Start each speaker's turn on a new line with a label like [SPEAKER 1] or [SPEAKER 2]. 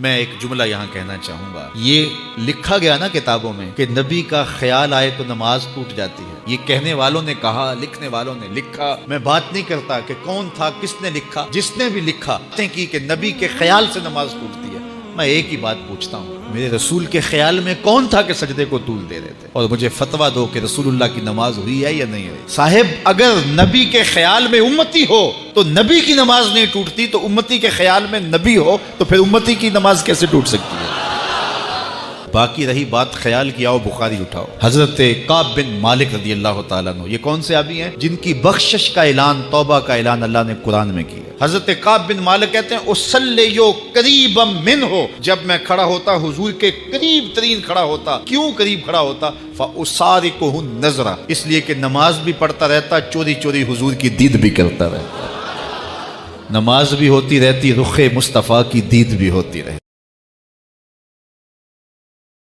[SPEAKER 1] میں ایک جملہ یہاں کہنا چاہوں گا، یہ لکھا گیا نا کتابوں میں کہ نبی کا خیال آئے تو نماز ٹوٹ جاتی ہے، یہ کہنے والوں نے کہا، لکھنے والوں نے لکھا۔ میں بات نہیں کرتا کہ کون تھا، کس نے لکھا، جس نے بھی لکھا کی کہ نبی کے خیال سے نماز ٹوٹتی ہے۔ میں ایک ہی بات پوچھتا ہوں، میرے رسول کے خیال میں کون تھا کہ سجدے کو طول دے رہے تھے؟ اور مجھے فتویٰ دو کہ رسول اللہ کی نماز ہوئی ہے یا نہیں ہوئی۔ صاحب اگر نبی کے خیال میں امتی ہو تو نبی کی نماز نہیں ٹوٹتی، تو امتی کے خیال میں نبی ہو تو پھر امتی کی نماز کیسے ٹوٹ سکتی ہے؟ باقی رہی بات خیال کی، آؤ بخاری اٹھاؤ۔ حضرت کعب بن مالک رضی اللہ تعالیٰ عنہ، یہ کون سے صحابی ہیں جن کی بخشش کا اعلان، توبہ کا اعلان اللہ نے قرآن میں کیا؟ حضرت کعب بن مالک کہتے ہیں اصلی قریبا منہ، جب میں کھڑا ہوتا حضور کے قریب ترین کھڑا ہوتا۔ کیوں قریب کھڑا ہوتا؟ فاسارقہ النظر، اس لیے کہ نماز بھی پڑھتا رہتا، چوری چوری حضور کی دید بھی کرتا رہتا، نماز بھی ہوتی رہتی، رخ مصطفیٰ کی دید بھی ہوتی رہتی۔